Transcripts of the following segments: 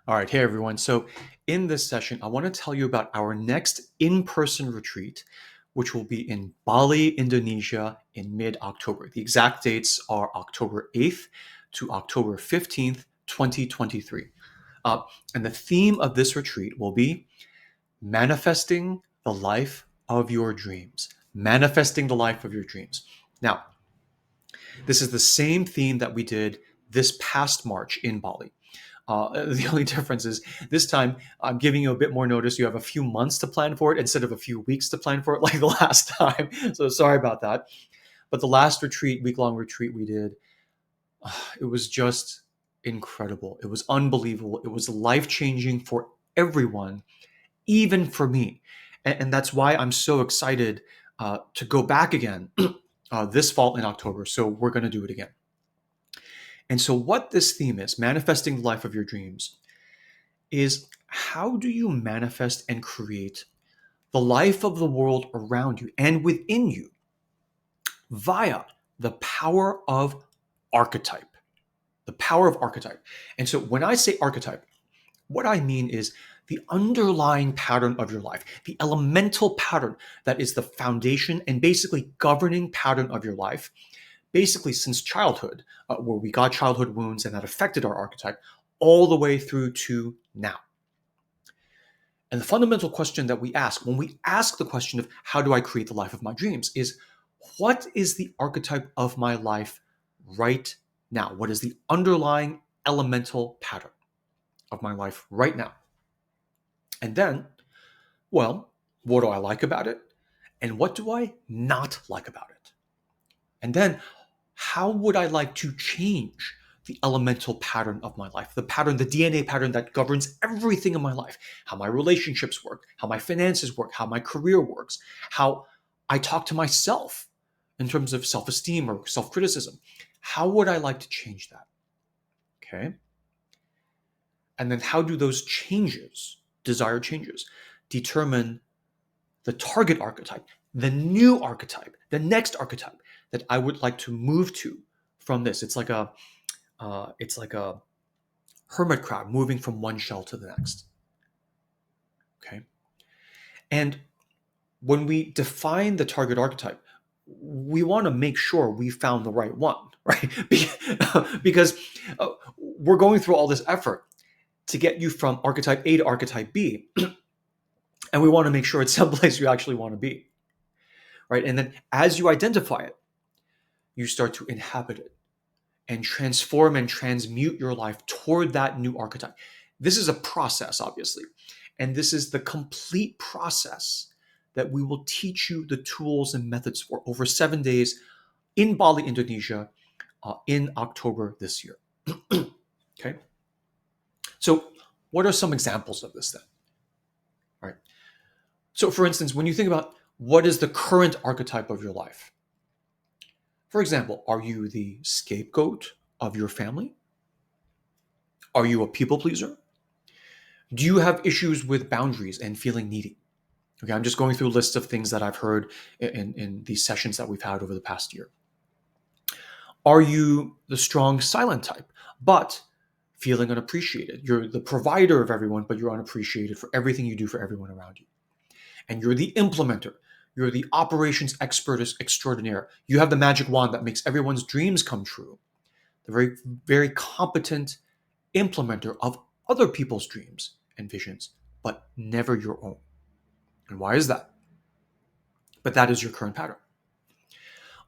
All right, hey everyone. So, in this session, I want to tell you about our next in person retreat, which will be in Bali, Indonesia in mid October. The exact dates are October 8th to October 15th, 2023. Uh, and the theme of this retreat will be manifesting the life of your dreams. Manifesting the life of your dreams. Now, this is the same theme that we did this past March in Bali. The only difference is this time I'm giving you a bit more notice. You have a few months to plan for it instead of a few weeks to plan for it like the last time. So sorry about that. But the last retreat, week-long retreat we did, it was just incredible. It was unbelievable. It was life-changing for everyone, even for me. And that's why I'm so excited to go back again this fall in October. So we're going to do it again. And so what this theme is, manifesting the life of your dreams, is how do you manifest and create the life of the world around you and within you via the power of archetype. The power of archetype. And so when I say archetype, what I mean is the underlying pattern of your life, the elemental pattern that is the foundation and basically governing pattern of your life, basically since childhood, where we got childhood wounds and that affected our archetype, all the way through to now. And the fundamental question that we ask when we ask the question of how do I create the life of my dreams is what is the archetype of my life right now? What is the underlying elemental pattern of my life right now? And then, well, what do I like about it? And what do I not like about it? And then, how would I like to change the elemental pattern of my life, the pattern, the DNA pattern that governs everything in my life, how my relationships work, how my finances work, how my career works, how I talk to myself in terms of self-esteem or self-criticism. How would I like to change that? Okay. And then how do those changes, desired changes, determine the target archetype, the new archetype, the next archetype that I would like to move to from this? It's like a hermit crab moving from one shell to the next. Okay. And when we define the target archetype, we want to make sure we found the right one, right? Because we're going through all this effort to get you from archetype A to archetype B, and we want to make sure it's someplace you actually want to be, right? And then as you identify it, you start to inhabit it and transform and transmute your life toward that new archetype. This is a process, obviously. And this is the complete process that we will teach you the tools and methods for over 7 days in Bali, Indonesia, in October this year. Okay. So, what are some examples of this then? All right. So, for instance, when you think about what is the current archetype of your life, for example, are you the scapegoat of your family? Are you a people pleaser? Do you have issues with boundaries and feeling needy? Okay, I'm just going through a list of things that I've heard in these sessions that we've had over the past year. Are you the strong silent type, but feeling unappreciated? You're the provider of everyone, but you're unappreciated for everything you do for everyone around you. And you're the implementer. You're the operations expert extraordinaire. You have the magic wand that makes everyone's dreams come true. The very, very competent implementer of other people's dreams and visions, but never your own. And why is that? But that is your current pattern.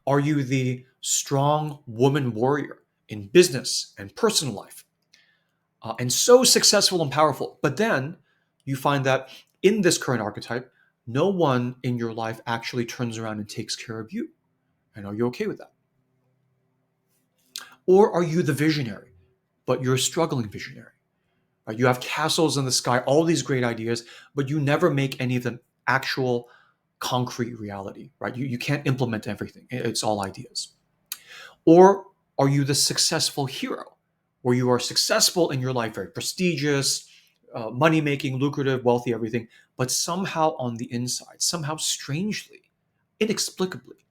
Are you the strong woman warrior in business and personal life? And so successful and powerful. But then you find that in this current archetype, no one in your life actually turns around and takes care of you. And are you okay with that? Or are you the visionary, but you're a struggling visionary? Right? You have castles in the sky, all these great ideas, but you never make any of them actual concrete reality, right? You can't implement everything. It's all ideas. Or are you the successful hero, where you are successful in your life, very prestigious, money making, lucrative, wealthy, everything, but somehow on the inside, somehow strangely, inexplicably,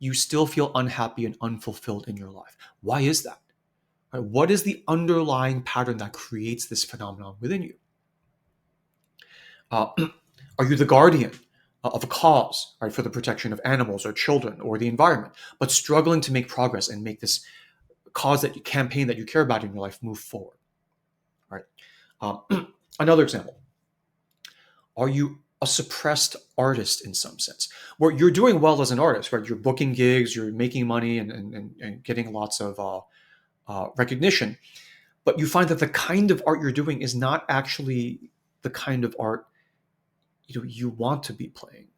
you still feel unhappy and unfulfilled in your life. Why is that? Right? What is the underlying pattern that creates this phenomenon within you? Uh, are you the guardian of a cause, right, for the protection of animals or children or the environment, but struggling to make progress and make this cause that you campaign that you care about in your life move forward? Right. Um, Another example: are you a suppressed artist in some sense, where you're doing well as an artist, right? You're booking gigs, you're making money, and getting lots of recognition, but you find that the kind of art you're doing is not actually the kind of art you want to be playing.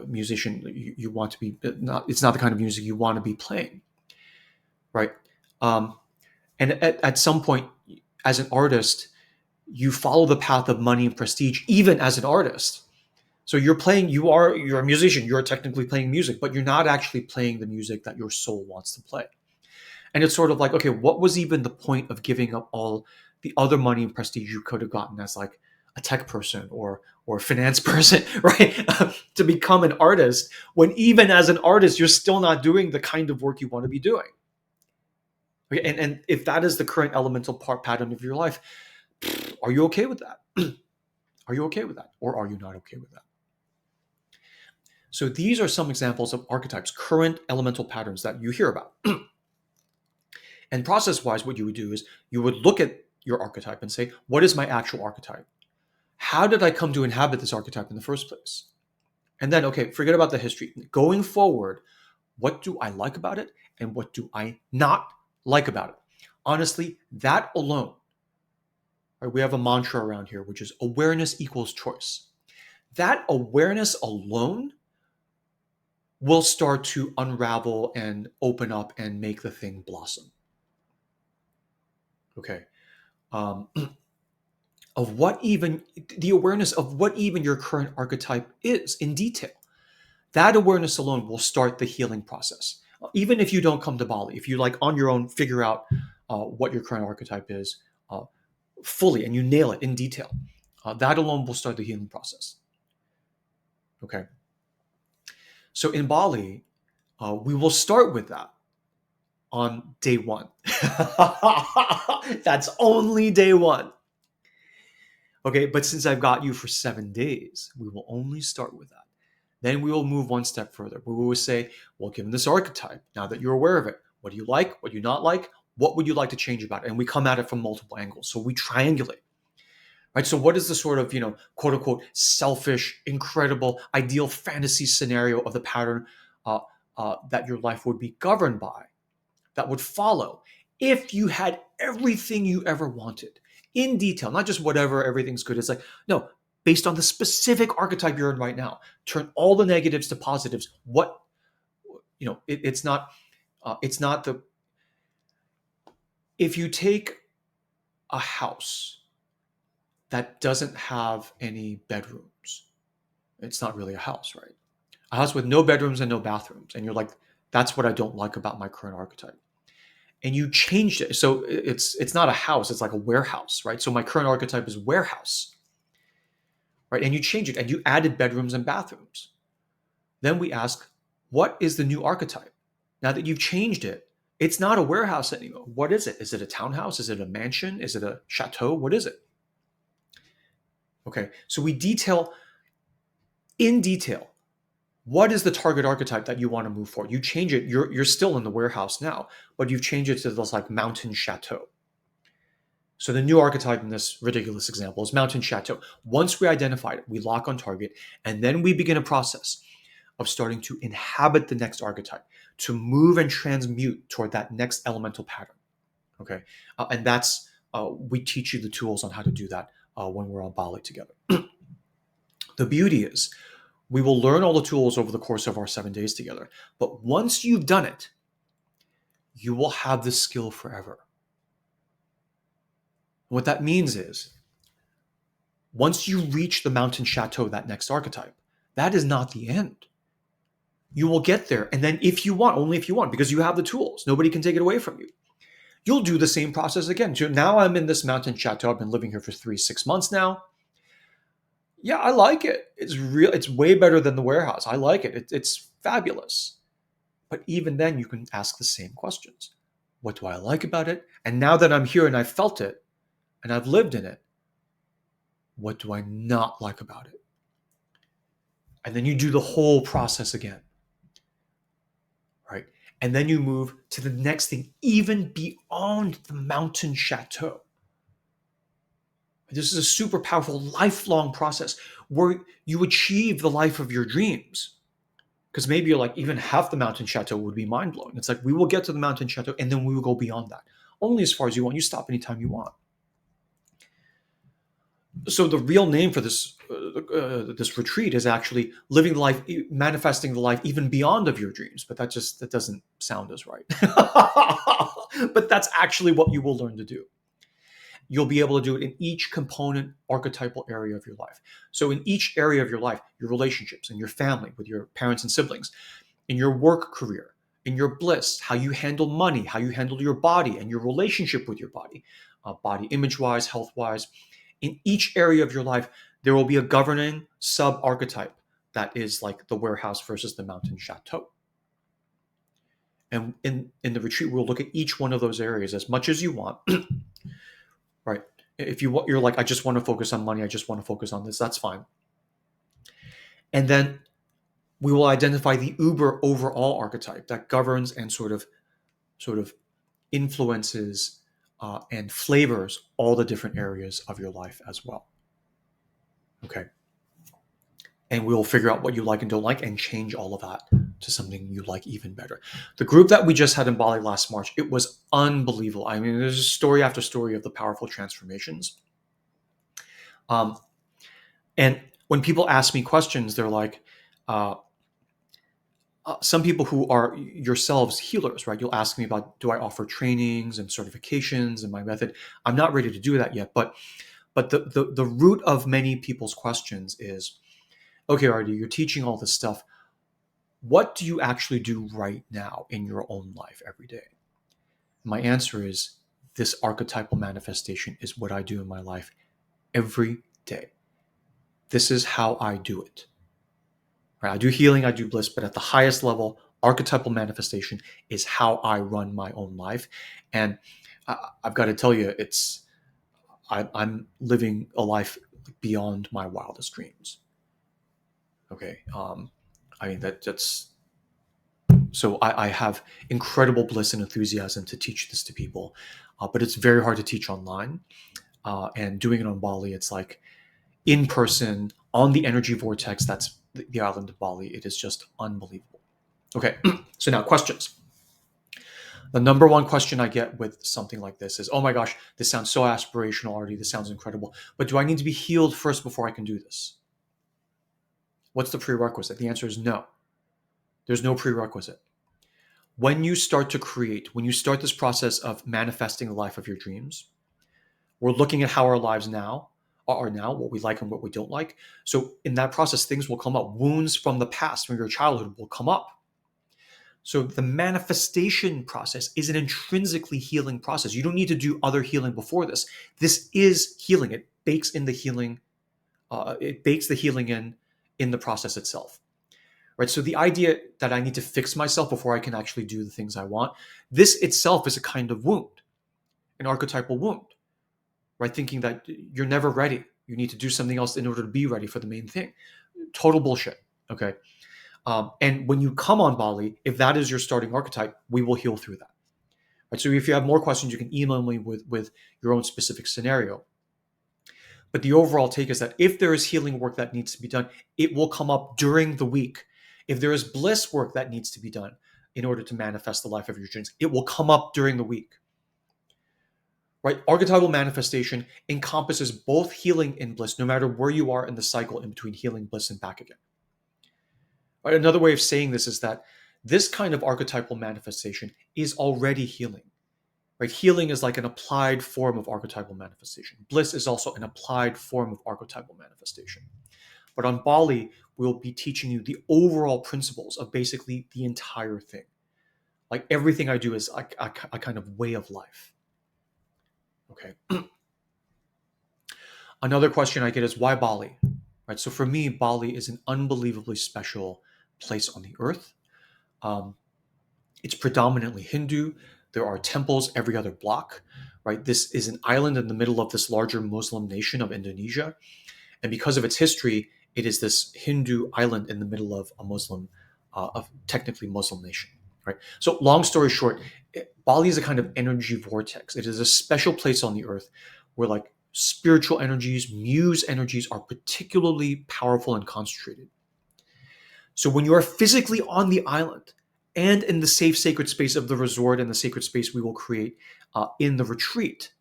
Musician, you want to be not. It's not the kind of music you want to be playing, right? Um, and at some point, as an artist, you follow the path of money and prestige, even as an artist. So you're a musician, you're technically playing music, but you're not actually playing the music that your soul wants to play. And it's sort of like, okay, what was even the point of giving up all the other money and prestige you could have gotten as like a tech person or a finance person, right? To become an artist, when even as an artist, you're still not doing the kind of work you want to be doing. Okay, and if that is the current elemental pattern of your life, are you okay with that? Are you okay with that? Or are you not okay with that? So these are some examples of archetypes, current elemental patterns that you hear about. And process-wise, what you would do is you would look at your archetype and say, what is my actual archetype? How did I come to inhabit this archetype in the first place? And then, okay, forget about the history. Going forward, what do I like about it? And what do I not like about it? Honestly, that alone, right, we have a mantra around here, which is awareness equals choice. That awareness alone will start to unravel and open up and make the thing blossom. Okay. Um, of what even the awareness of what even your current archetype is in detail. That awareness alone will start the healing process. Even if you don't come to Bali, if you like on your own figure out what your current archetype is fully and you nail it in detail, that alone will start the healing process. Okay. So in Bali, we will start with that on day one. That's only day one. Okay, but since I've got you for 7 days, we will only start with that. Then we will move one step further. We will say, well, given this archetype, now that you're aware of it, what do you like? What do you not like? What would you like to change about it? And we come at it from multiple angles. So we triangulate, right? So what is the sort of, quote unquote, selfish, incredible, ideal fantasy scenario of the pattern that your life would be governed by, that would follow if you had everything you ever wanted in detail, not just whatever, everything's good. It's like, no, based on the specific archetype you're in right now, turn all the negatives to positives. What, it's not the, if you take a house that doesn't have any bedrooms, it's not really a house, right? A house with no bedrooms and no bathrooms. And you're like, that's what I don't like about my current archetype. And you changed it. So it's not a house, it's like a warehouse, right? So my current archetype is warehouse, right? And you change it and you added bedrooms and bathrooms. Then we ask, what is the new archetype? Now that you've changed it, it's not a warehouse anymore. What is it? Is it a townhouse? Is it a mansion? Is it a chateau? What is it? Okay, so we detail in detail what is the target archetype that you want to move forward. You change it. You're still in the warehouse now, but you've changed it to this like mountain chateau. So the new archetype in this ridiculous example is mountain chateau. Once we identified it, we lock on target, and then we begin a process of starting to inhabit the next archetype, to move and transmute toward that next elemental pattern. Okay, and that's we teach you the tools on how to do that when we're on Bali together. The beauty is, we will learn all the tools over the course of our 7 days together. But once you've done it, you will have this skill forever. What that means is, once you reach the mountain chateau, that next archetype, that is not the end. You will get there. And then if you want, only if you want, because you have the tools, nobody can take it away from you. You'll do the same process again. So now I'm in this mountain chateau. I've been living here for 6 months now. Yeah, I like it. It's real. It's way better than the warehouse. I like it. It's fabulous. But even then, you can ask the same questions. What do I like about it? And now that I'm here and I've felt it and I've lived in it, what do I not like about it? And then you do the whole process again, right? And then you move to the next thing, even beyond the mountain chateau. This is a super powerful lifelong process where you achieve the life of your dreams. Because maybe you're like, even half the mountain chateau would be mind blowing. It's like, we will get to the mountain chateau and then we will go beyond that. Only as far as you want. You stop anytime you want. So the real name for this retreat is actually living the life, manifesting the life even beyond of your dreams. But that doesn't sound as right. But that's actually what you will learn to do. You'll be able to do it in each component archetypal area of your life. So in each area of your life, your relationships and your family with your parents and siblings, in your work career, in your bliss, how you handle money, how you handle your body and your relationship with your body, body image wise, health wise. In each area of your life, there will be a governing sub archetype that is like the warehouse versus the mountain chateau. And in the retreat, we'll look at each one of those areas as much as you want. Right. If you're like, I just want to focus on money, I just want to focus on this, that's fine. And then we will identify the uber overall archetype that governs and sort of influences and flavors all the different areas of your life as well. Okay. And we will figure out what you like and don't like and change all of that to something you like even better. The group that we just had in Bali last March, it was unbelievable. I mean, there's story after story of the powerful transformations. And when people ask me questions, they're like, some people who are yourselves healers, right? You'll ask me about, do I offer trainings and certifications and my method? I'm not ready to do that yet, but the root of many people's questions is, okay, Artie, you're teaching all this stuff. What do you actually do right now in your own life every day? My answer is, this archetypal manifestation is what I do in my life every day. This is how I do it. Right? I do healing, I do bliss, but at the highest level, archetypal manifestation is how I run my own life. And I've got to tell you, I'm living a life beyond my wildest dreams. Okay, I mean that's so I have incredible bliss and enthusiasm to teach this to people, but it's very hard to teach online. And doing it on Bali, it's like in person on the energy vortex that's the island of Bali. It is just unbelievable. Okay, so now questions. The number one question I get with something like this is, oh my gosh, this sounds so aspirational, Artie. This sounds incredible. But do I need to be healed first before I can do this? What's the prerequisite? The answer is no. There's no prerequisite. When you start to create, when you start this process of manifesting the life of your dreams, we're looking at how our lives now are now, what we like and what we don't like. So in that process, things will come up. Wounds from the past, from your childhood, will come up. So the manifestation process is an intrinsically healing process. You don't need to do other healing before this. This is healing. It bakes in the healing. It bakes the healing in the process itself. Right. So the idea that I need to fix myself before I can actually do the things I want, this itself is a kind of wound, an archetypal wound. Right. Thinking that you're never ready. You need to do something else in order to be ready for the main thing. Total bullshit. Okay. And when you come on Bali, if that is your starting archetype, we will heal through that. Right? So if you have more questions, you can email me with your own specific scenario. But the overall take is that if there is healing work that needs to be done, it will come up during the week. If there is bliss work that needs to be done in order to manifest the life of your dreams, it will come up during the week. Right? Archetypal manifestation encompasses both healing and bliss, no matter where you are in the cycle in between healing, bliss, and back again. Right? Another way of saying this is that this kind of archetypal manifestation is already healing. Right? Healing is like an applied form of archetypal manifestation. Bliss is also an applied form of archetypal manifestation. But on Bali, we'll be teaching you the overall principles of basically the entire thing. Like everything I do is a kind of way of life. Okay. Another question I get is, why Bali? Right. So for me, Bali is an unbelievably special place on the earth. It's predominantly Hindu. There are temples every other block, right? This is an island in the middle of this larger Muslim nation of Indonesia. And because of its history, it is this Hindu island in the middle of a Muslim, of technically Muslim nation, right? So long story short, Bali is a kind of energy vortex. It is a special place on the earth where like spiritual energies, muse energies are particularly powerful and concentrated. So when you are physically on the island and in the safe, sacred space of the resort and the sacred space we will create in the retreat,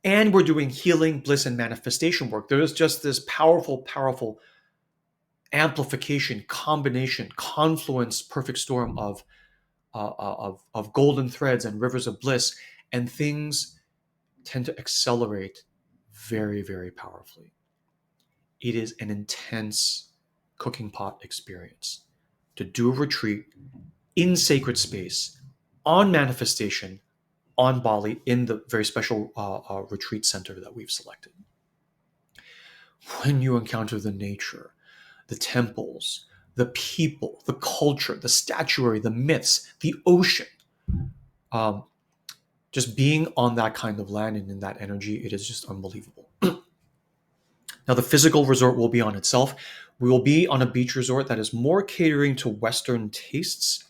and we're doing healing, bliss, and manifestation work, there is just this powerful, powerful amplification, combination, confluence, perfect storm of golden threads and rivers of bliss, and things tend to accelerate very, very powerfully. It is an intense cooking pot experience to do a retreat in sacred space on manifestation on Bali in the very special retreat center that we've selected. When you encounter the nature, the temples, the people, the culture, the statuary, the myths, the ocean, um, just being on that kind of land and in that energy, it is just unbelievable. Now, the physical resort will be on itself. We will be on a beach resort that is more catering to Western tastes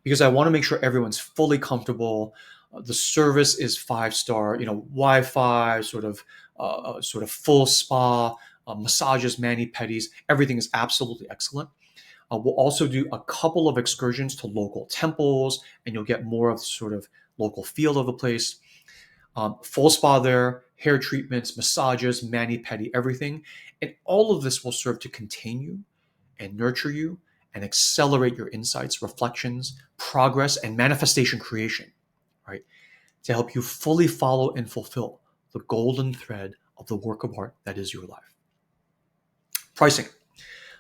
because I want to make sure everyone's fully comfortable. The service is 5-star, Wi-Fi, sort of full spa, massages, mani pedis. Everything is absolutely excellent. We'll also do a couple of excursions to local temples, and you'll get more of the sort of local feel of the place. Full spa there, hair treatments, massages, mani pedi, everything. And all of this will serve to contain you and nurture you and accelerate your insights, reflections, progress, and manifestation creation, right? To help you fully follow and fulfill the golden thread of the work of art that is your life. Pricing.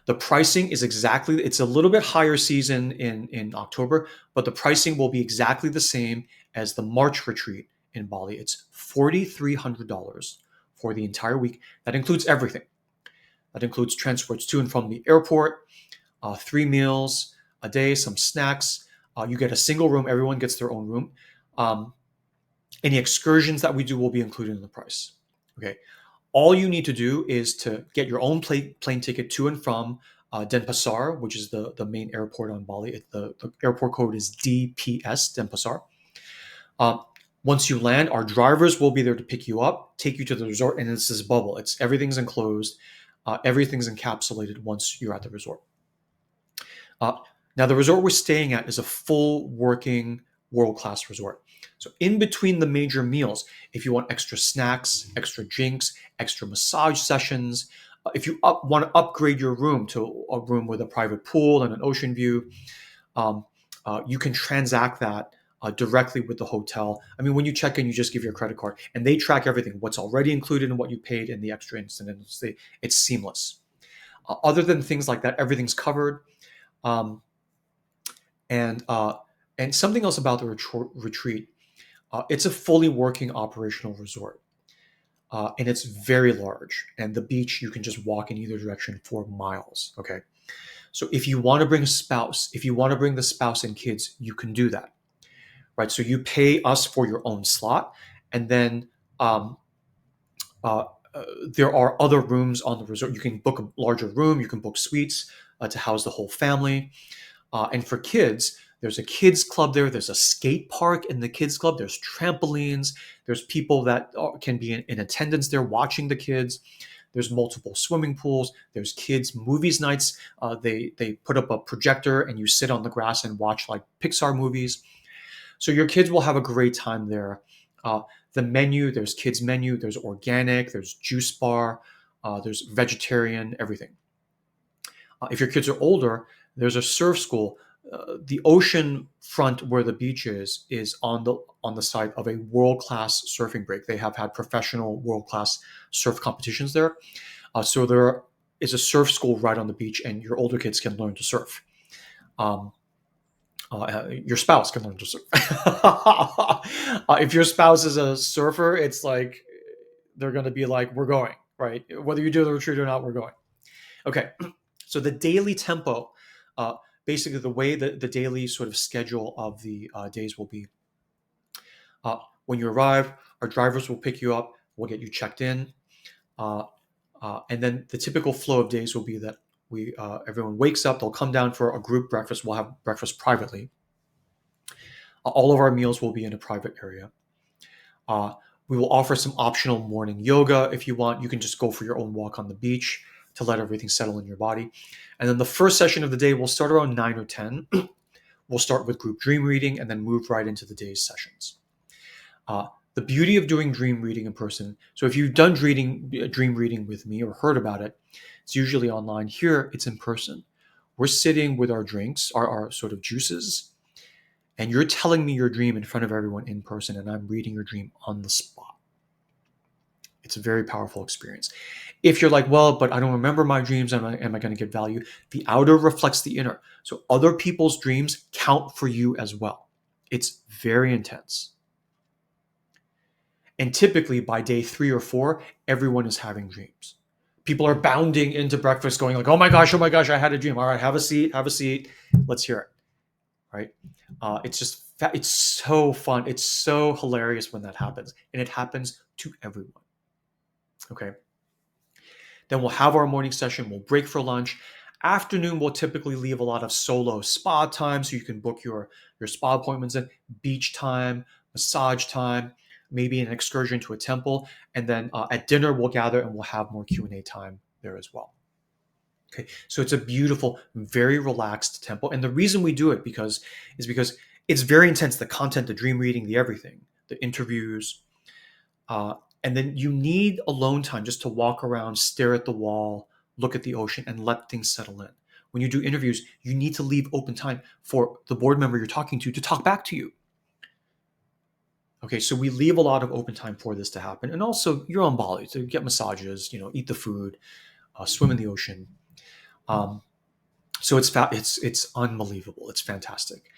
The pricing is it's a little bit higher season in October, but the pricing will be exactly the same as the March retreat in Bali. It's $4,300 for the entire week. That includes everything. That includes transports to and from the airport, 3 meals a day, some snacks. You get a single room. Everyone gets their own room. Any excursions that we do will be included in the price. Okay. All you need to do is to get your own plane ticket to and from Denpasar, which is the main airport on Bali. The airport code is DPS, Denpasar. Once you land, our drivers will be there to pick you up, take you to the resort, and it's this bubble. Everything's enclosed, everything's encapsulated once you're at the resort. Now, the resort we're staying at is a full working world-class resort. So in between the major meals, if you want extra snacks, extra drinks, extra massage sessions, if you want to upgrade your room to a room with a private pool and an ocean view, you can transact that directly with the hotel. I mean, when you check in, you just give your credit card, and they track everything, what's already included and what you paid, and the extra incidents. It's seamless. Other than things like that, everything's covered. And something else about the retreat, it's a fully working operational resort. And it's very large. And the beach, you can just walk in either direction for miles. Okay. So if you want to bring a spouse, if you want to bring the spouse and kids, you can do that. Right. So you pay us for your own slot. And then there are other rooms on the resort. You can book a larger room. You can book suites to house the whole family. And for kids, there's a kids club there. There's a skate park in the kids club. There's trampolines. There's people that can be in attendance there watching the kids. There's multiple swimming pools. There's kids movies nights. They put up a projector and you sit on the grass and watch like Pixar movies. So your kids will have a great time there. The menu, there's kids menu. There's organic. There's juice bar. There's vegetarian. Everything. If your kids are older, there's a surf school. The ocean front where the beach is on the side of a world-class surfing break. They have had professional world-class surf competitions there. So there is a surf school right on the beach, and your older kids can learn to surf. Your spouse can learn to surf. If your spouse is a surfer, it's like they're going to be like, we're going, right? Whether you do the retreat or not, we're going. Okay. So the daily tempo, basically the way that the daily sort of schedule of the days will be, When you arrive, our drivers will pick you up. We'll get you checked in. Uh, and then the typical flow of days will be that everyone wakes up. They'll come down for a group breakfast. We'll have breakfast privately. All of our meals will be in a private area. Uh, we will offer some optional morning yoga if you want. You can just go for your own walk on the beach to let everything settle in your body. And then the first session of the day will start around 9 or 10. We'll start with group dream reading and then move right into the day's sessions. The beauty of doing dream reading in person. So if you've done dream reading with me or heard about it, it's usually online. Here, it's in person. We're sitting with our drinks, our sort of juices, and you're telling me your dream in front of everyone in person, and I'm reading your dream on the spot. It's a very powerful experience. If you're like, well, but I don't remember my dreams, am I going to get value? The outer reflects the inner. So other people's dreams count for you as well. It's very intense. And typically by day 3 or 4, everyone is having dreams. People are bounding into breakfast going like, oh my gosh, I had a dream. All right, have a seat. Let's hear it. Right? It's so fun. It's so hilarious when that happens. And it happens to everyone. Okay. Then we'll have our morning session. We'll break for lunch. Afternoon, we'll typically leave a lot of solo spa time so you can book your spa appointments in, beach time, massage time, maybe an excursion to a temple. And then at dinner, we'll gather and we'll have more Q&A time there as well. Okay, so it's a beautiful, very relaxed temple. And the reason we do it is because it's very intense, the content, the dream reading, the everything, the interviews. And then you need alone time just to walk around, stare at the wall, look at the ocean, and let things settle in. When you do interviews, you need to leave open time for the board member you're talking to talk back to you. Okay, so we leave a lot of open time for this to happen. And also, you're on Bali, to get massages, eat the food, swim in the ocean. So it's unbelievable. It's fantastic.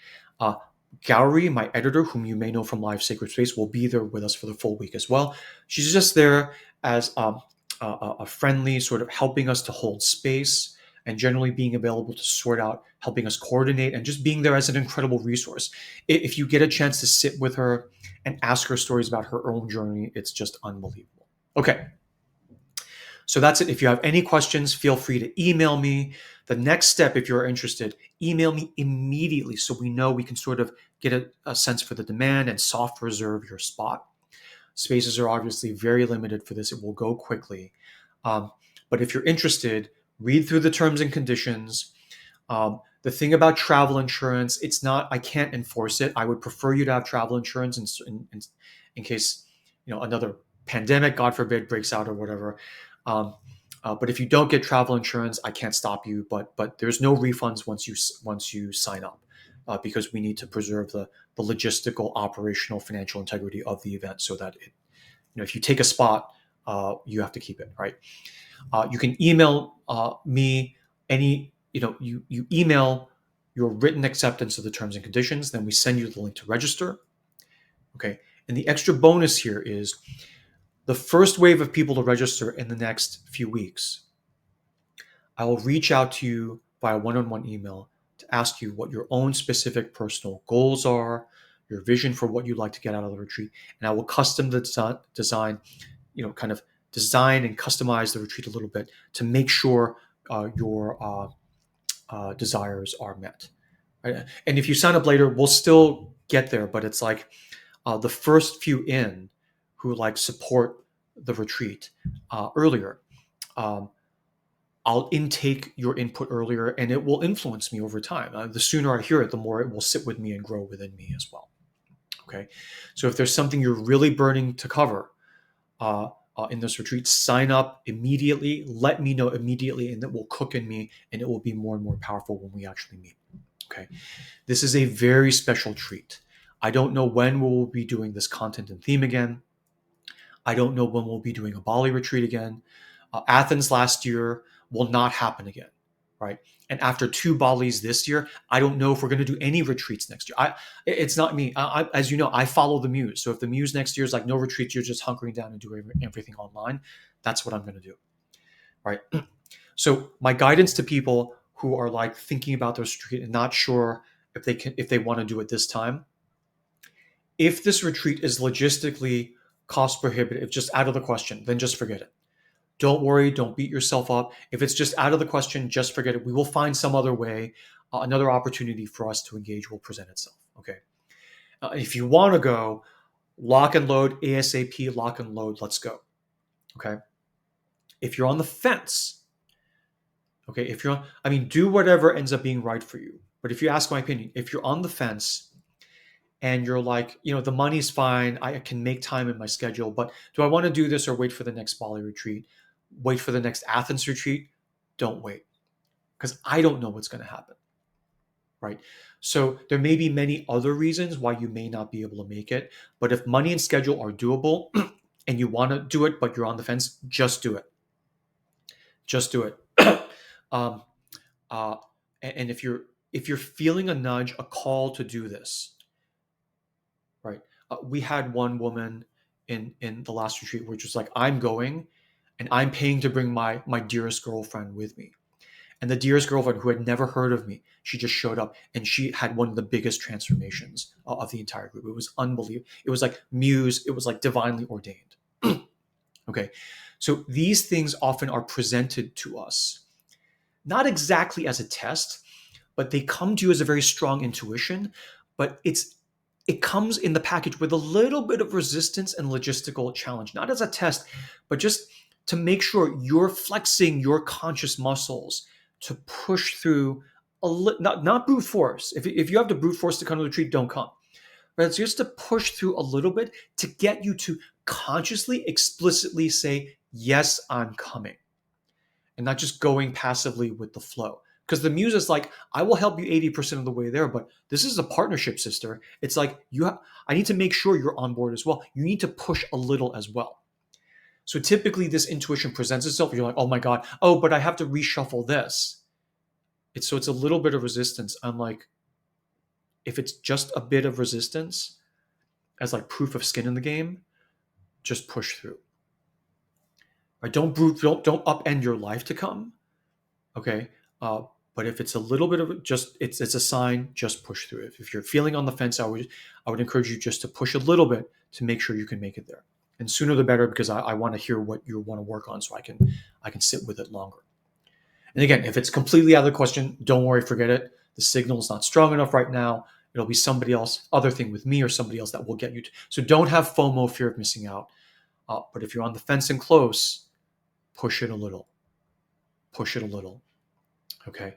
Gowri, my editor, whom you may know from Live Sacred Space, will be there with us for the full week as well. She's just there as a friendly sort of helping us to hold space and generally being available to sort out, helping us coordinate, and just being there as an incredible resource. If you get a chance to sit with her and ask her stories about her own journey, it's just unbelievable. Okay. So that's it. If you have any questions, feel free to email me. The next step, if you're interested, email me immediately so we know we can sort of get a sense for the demand and soft reserve your spot. Spaces are obviously very limited for this. It will go quickly. But if you're interested, read through the terms and conditions. The thing about travel insurance, I can't enforce it. I would prefer you to have travel insurance in case, another pandemic, God forbid, breaks out or whatever. But if you don't get travel insurance, I can't stop you. But there's no refunds once you sign up, because we need to preserve the logistical, operational, financial integrity of the event, so that if you take a spot, you have to keep it, right. You can email me you email your written acceptance of the terms and conditions. Then we send you the link to register. Okay, and the extra bonus here is the first wave of people to register in the next few weeks. I will reach out to you via one-on-one email to ask you what your own specific personal goals are, your vision for what you'd like to get out of the retreat, and I will custom design, kind of design and customize the retreat a little bit to make sure your desires are met. Right? And if you sign up later, we'll still get there, but it's like the first few in who support the retreat earlier. I'll intake your input earlier, and it will influence me over time. The sooner I hear it, the more it will sit with me and grow within me as well. Okay, so if there's something you're really burning to cover in this retreat, sign up immediately. Let me know immediately, and it will cook in me, and it will be more and more powerful when we actually meet. Okay, this is a very special treat. I don't know when we'll be doing this content and theme again. I don't know when we'll be doing a Bali retreat again. Athens last year will not happen again, right? And after 2 Balis this year, I don't know if we're going to do any retreats next year. It's not me. As you know, I follow the muse. So if the muse next year is no retreats, you're just hunkering down and doing everything online, that's what I'm going to do, right? So my guidance to people who are thinking about their retreat and not sure if they want to do it this time If this retreat is logistically cost prohibitive, just out of the question, then just forget it. Don't worry, don't beat yourself up. If it's just out of the question, just forget it. We will find some other way, another opportunity for us to engage will present itself. Okay. If you want to go, lock and load, ASAP, lock and load, let's go. Okay. If you're on the fence, okay, if you're on, I mean, do whatever ends up being right for you. But if you ask my opinion, if you're on the fence and you're like, the money's fine, I can make time in my schedule, but do I want to do this or wait for the next Bali retreat? Wait for the next Athens retreat? Don't wait, because I don't know what's going to happen, right? So there may be many other reasons why you may not be able to make it, but if money and schedule are doable and you want to do it, but you're on the fence, just do it. Just do it. um, uh, and if you're feeling a nudge, a call to do this, right? We had one woman in the last retreat which was like, I'm going, and I'm paying to bring my dearest girlfriend with me. And the dearest girlfriend, who had never heard of me, she just showed up, and she had one of the biggest transformations of the entire group. It was unbelievable. It was like muse. It was like divinely ordained. Okay, so these things often are presented to us, not exactly as a test, but they come to you as a very strong intuition. But it comes in the package with a little bit of resistance and logistical challenge, not as a test, but just to make sure you're flexing your conscious muscles to push through not brute force. If you have to brute force to come to the retreat, don't come. But it's just to push through a little bit to get you to consciously, explicitly say, yes, I'm coming, and not just going passively with the flow. Because the muse is like, I will help you 80% of the way there, but this is a partnership, sister. It's like I need to make sure you're on board as well. You need to push a little as well. So typically this intuition presents itself. You're like, oh my God, oh, but I have to reshuffle this. It's a little bit of resistance. I'm like, if it's just a bit of resistance as like proof of skin in the game, just push through. Right? Don't upend your life to come. Okay. But if it's a little bit of it's a sign, just push through it. If you're feeling on the fence, I would encourage you just to push a little bit to make sure you can make it there. And sooner the better, because I want to hear what you want to work on, so I can sit with it longer. And again, if it's completely out of the question, don't worry, forget it. The signal is not strong enough right now. It'll be somebody else, other thing with me or somebody else that will get you to. So don't have FOMO, fear of missing out. But if you're on the fence and close, push it a little. Push it a little. Okay.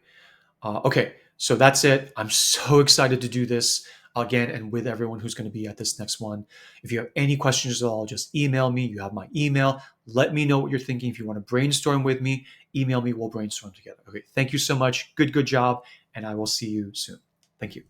Okay. So that's it. I'm so excited to do this again and with everyone who's going to be at this next one. If you have any questions at all, just email me. You have my email. Let me know what you're thinking. If you want to brainstorm with me, email me. We'll brainstorm together. Okay. Thank you so much. Good job. And I will see you soon. Thank you.